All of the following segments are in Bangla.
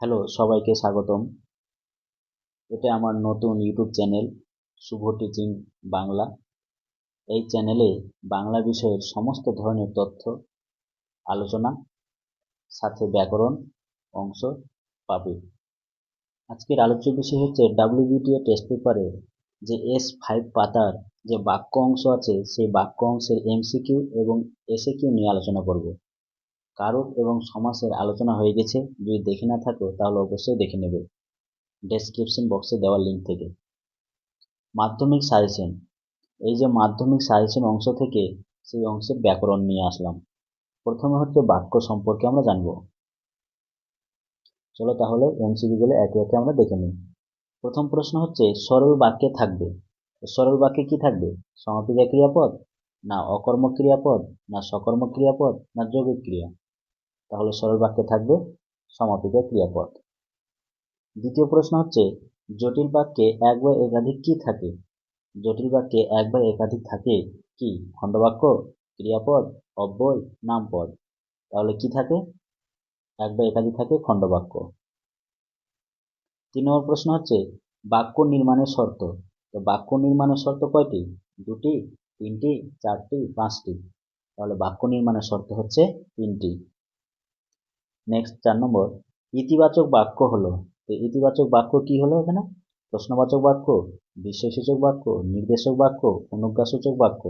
হ্যালো, সবাইকে স্বাগতম। এটা আমার নতুন ইউটিউব চ্যানেল শুভ টিচিং বাংলা। এই চ্যানেলে বাংলা বিষয়ের সমস্ত ধরনের তথ্য, আলোচনা, সাথে ব্যাকরণ অংশ পাবে। আজকের আলোচ্য বিষয় হচ্ছে WBTO টেস্ট পেপারে যে S5 পাতার যে বাক্য অংশ আছে সেই বাক্য অংশের MCQ এবং SAQ নিয়ে আলোচনা করব। কারক এবং সমাসের আলোচনা হয়ে গেছে, যদি দেখে না থাকো তাহলে অবশ্যই দেখে নেবে ডেসক্রিপশন বক্সে দেওয়া লিঙ্ক থেকে। মাধ্যমিক সাজেশন, এই যে মাধ্যমিক সাজেশন অংশ থেকে সেই অংশের ব্যাকরণ নিয়ে আসলাম। প্রথমে হচ্ছে বাক্য সম্পর্কে আমরা জানবো। চলো তাহলে এমসিকিউ গুলো একে একে আমরা দেখে নিই। প্রথম প্রশ্ন হচ্ছে সরল বাক্যে থাকবে। সরল বাক্যে কি থাকবে? সমাপিকা ক্রিয়াপদ, না অকর্মক ক্রিয়াপদ, না সকর্মক ক্রিয়াপদ, না যৌগিক ক্রিয়া? তাহলে সরল বাক্যে থাকবে সমাপিকা ক্রিয়াপদ। দ্বিতীয় প্রশ্ন হচ্ছে জটিল বাক্যে এক বা একাধিক কি থাকে? জটিল বাক্যে এক বা একাধিক থাকে কি? খণ্ডবাক্য, ক্রিয়াপদ, অব্যয়, নামপদ। তাহলে কি থাকে? এক বা একাধিক থাকে খণ্ডবাক্য। 3 নম্বর প্রশ্ন হচ্ছে বাক্য নির্মাণের শর্ত। তো বাক্য নির্মাণের শর্ত কয়টি? 2টি, 3টি, 4টি, 5টি? তাহলে বাক্য নির্মাণের শর্ত হচ্ছে 3টি। নেক্সট 4 নম্বর ইতিবাচক বাক্য হলো। তো ইতিবাচক বাক্য কি হলো এখানে? প্রশ্নবাচক বাক্য, বিস্ময়সূচক বাক্য, নির্দেশক বাক্য, অনুজ্ঞাসূচক বাক্য?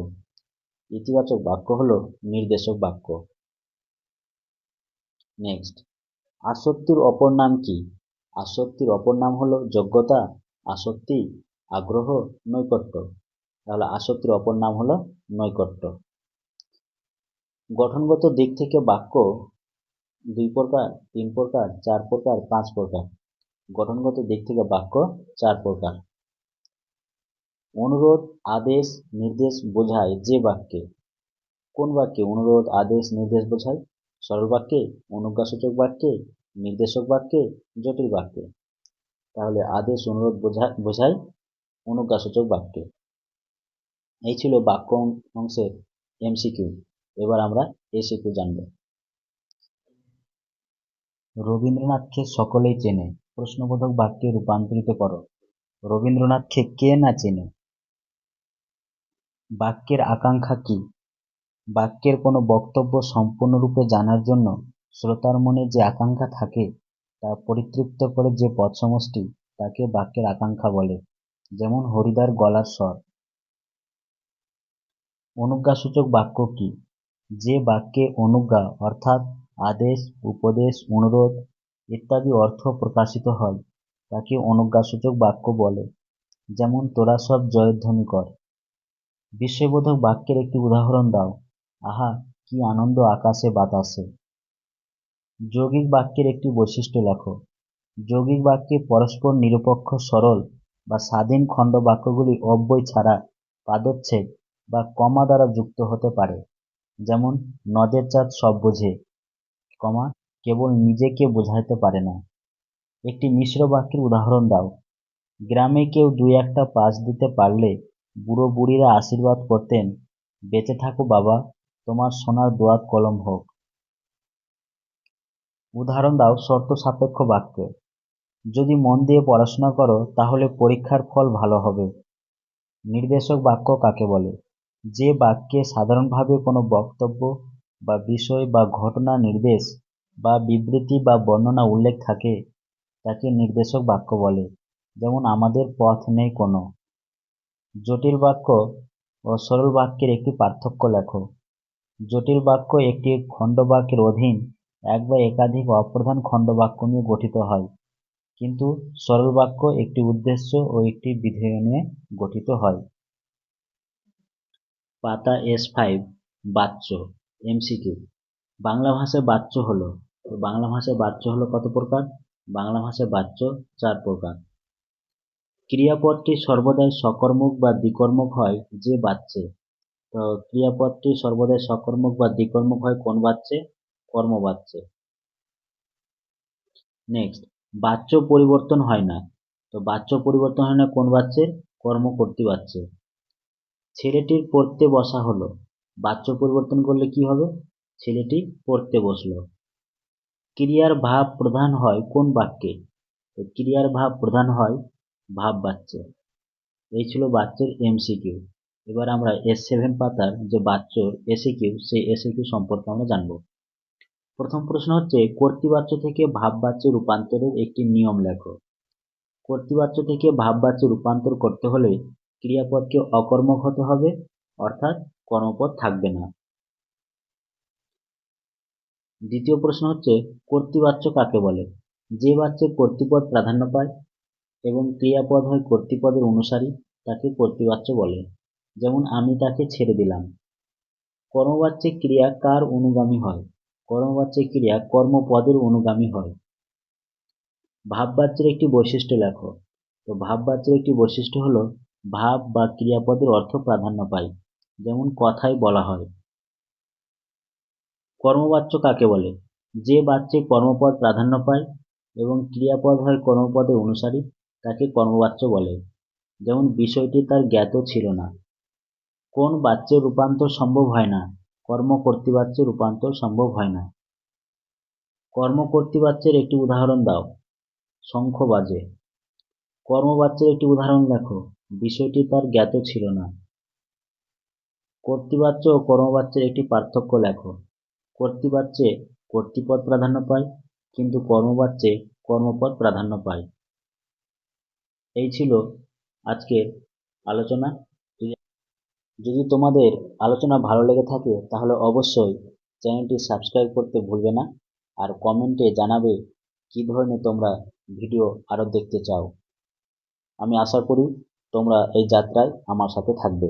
ইতিবাচক বাক্য হলো নির্দেশক বাক্য। নেক্সট আসক্তির অপর নাম কি? আসক্তির অপর নাম হলো যোগ্যতা, আসক্তি, আগ্রহ, নৈকট্য। তাহলে আসক্তির অপর নাম হলো নৈকট্য। গঠনগত দিক থেকে বাক্য 2 প্রকার, 3 প্রকার, 4 প্রকার, 5 প্রকার? গঠনগত দিক থেকে বাক্য 4 প্রকার। অনুরোধ, আদেশ, নির্দেশ বোঝায় যে বাক্যে। কোন বাক্যে অনুরোধ, আদেশ, নির্দেশ বোঝায়? সরল বাক্যে, অনুজ্ঞাসূচক বাক্যে, নির্দেশক বাক্যে, জটিল বাক্যে? তাহলে আদেশ, অনুরোধ বোঝায় অনুজ্ঞাসূচক বাক্যে। এই ছিল বাক্য অংশের এমসিকিউ। এবার আমরা এসিকিউ জানব। রবীন্দ্রনাথকে সকলেই চেনে, প্রশ্নবোধক বাক্যে রূপান্তরিত করো। রবীন্দ্রনাথকে কে না চেনে? বাক্যের আকাঙ্ক্ষা কি? বাক্যের কোনো বক্তব্য সম্পূর্ণরূপে জানার জন্য শ্রোতার মনে যে আকাঙ্ক্ষা থাকে তা পরিতৃপ্ত করে যে পদ সমষ্টি তাকে বাক্যের আকাঙ্ক্ষা বলে। যেমন হরিদার গলার স্বর। অনুজ্ঞাসূচক বাক্য কি? যে বাক্যে অনুজ্ঞা অর্থাৎ আদেশ, উপদেশ, অনুরোধ ইত্যাদি অর্থ প্রকাশিত হয় তাকে অনুজ্ঞাসূচক বাক্য বলে। যেমন তোরা সব জয়ধ্বনি কর। বিস্ময়বোধক বাক্যের একটি উদাহরণ দাও। আহা, কি আনন্দ আকাশে বাতাসে। যৌগিক বাক্যের একটি বৈশিষ্ট্য লেখো। যৌগিক বাক্যে পরস্পর নিরপেক্ষ সরল বা স্বাধীন খণ্ড বাক্যগুলি অব্যয় ছাড়া পাদচ্ছেদ বা কমা দ্বারা যুক্ত হতে পারে। যেমন নদের চাঁদ সব বোঝে, কমা কেবল নিজেকে বোঝাইতে পারে না। একটি মিশ্র বাক্যের উদাহরণ দাও। গ্রামে কেউ 2-1টা পাঁচ দিতে পারলে বুড়ো বুড়িরা আশীর্বাদ করতেন, বেঁচে থাকো বাবা, তোমার সোনার দোয়াত কলম হোক। উদাহরণ দাও শর্ত সাপেক্ষ বাক্য। যদি মন দিয়ে পড়াশোনা করো তাহলে পরীক্ষার ফল ভালো হবে। নির্দেশক বাক্য কাকে বলে? যে বাক্যে সাধারণভাবে কোনো বক্তব্য বা বিষয় বা ঘটনা নির্দেশ বা বিবৃতি বা বর্ণনা উল্লেখ থাকে তাকে নির্দেশক বাক্য বলে। যেমন আমাদের পথ নেই কোনো। জটিল বাক্য ও সরল বাক্যের একটি পার্থক্য লেখো। জটিল বাক্য একটি খণ্ডবাক্যের অধীন এক বা একাধিক অপ্রধান খণ্ডবাক্য নিয়ে গঠিত হয়, কিন্তু সরল বাক্য একটি উদ্দেশ্য ও একটি বিধেয় নিয়ে গঠিত হয়। পাতা S5 বাচ্য এমসিকিউ। বাংলা ভাষায় বাচ্য হলো, বাংলা ভাষায় বাচ্য হলো কত প্রকার? বাংলা ভাষায় বাচ্য 4 প্রকার। ক্রিয়াপদটি সর্বদাই সকর্মক বা দ্বিকর্মক হয় যে বাচ্যে। তো ক্রিয়াপদটি সর্বদাই সকর্মক বা দ্বিকর্মক হয় কোন বাচ্যে? কর্মবাচ্যে। নেক্সট বাচ্য পরিবর্তন হয় না। তো বাচ্য পরিবর্তন হয় না কোন বাচ্যের? কর্মকর্তৃ বাচ্যে। ছেলেটির পড়তে বসা হলো, বাচ্য পরিবর্তন করলে কি হবে? ছেলেটি পড়তে বসলো। ক্রিয়ার ভাব প্রধান হয় কোন বাক্যে? তো ক্রিয়ার ভাব প্রধান হয় ভাব বাচ্যে। এই ছিল বাচ্যের এমসিকিউ। এবার আমরা S7 পাতার যে বাচ্চর এসিকিউ, সেই এসিকিউ সম্পর্কে আমরা জানব। প্রথম প্রশ্ন হচ্ছে, কর্তৃবাচ্য থেকে ভাব বাচ্যে রূপান্তরের একটি নিয়ম লেখো। কর্তৃবাচ্য থেকে ভাব বাচ্যে রূপান্তর করতে হলে ক্রিয়াপদকে অকর্মক হতে হবে, অর্থাৎ কর্মপদ থাকবে না। দ্বিতীয় প্রশ্ন হচ্ছে, কর্তৃবাচ্য কাকে বলে? যে বাচ্যে কর্তৃপদ প্রাধান্য পায় এবং ক্রিয়াপদ হয় কর্তৃপদের অনুসারী, তাকে কর্তৃবাচ্য বলে। যেমন আমি তাকে ছেড়ে দিলাম। কর্মবাচ্যে ক্রিয়া কার অনুগামী হয়? কর্মবাচ্যে ক্রিয়া কর্মপদের অনুগামী হয়। ভাববাচ্যের একটি বৈশিষ্ট্য লেখো। তো ভাববাচ্যের একটি বৈশিষ্ট্য হলো ভাব বা ক্রিয়াপদের অর্থ প্রাধান্য পায়, যেমন কথায় বলা হয়। কর্মবাচ্য কাকে বলে? যে বাচ্যে কর্মপদ প্রাধান্য পায় এবং ক্রিয়াপদ হয় কর্মপদের অনুসারী, তাকে কর্মবাচ্য বলে। যেমন বিষয়টি তার জ্ঞাত ছিল না। কোন বাচ্যের রূপান্তর সম্ভব হয় না? কর্মকর্তৃবাচ্যের রূপান্তর সম্ভব হয় না। কর্মকর্তৃবাচ্যের একটি উদাহরণ দাও। শঙ্খ বাজে। কর্মবাচ্যের একটি উদাহরণ লেখো। বিষয়টি তার জ্ঞাত ছিল না। কর্তৃবাচ্য ও কর্মবাচ্যের একটি পার্থক্য লেখো। কর্তৃবাচ্যে কর্তৃপদ প্রাধান্য পায়, কিন্তু কর্মবাচ্যে কর্মপদ প্রাধান্য পায়। এই ছিল আজকের আলোচনা। যদি তোমাদের আলোচনা ভালো লেগে থাকে তাহলে অবশ্যই চ্যানেলটি সাবস্ক্রাইব করতে ভুলবে না, আর কমেন্টে জানাবে কী ধরনের তোমরা ভিডিও আরও দেখতে চাও। আমি আশা করি তোমরা এই যাত্রায় আমার সাথে থাকবে।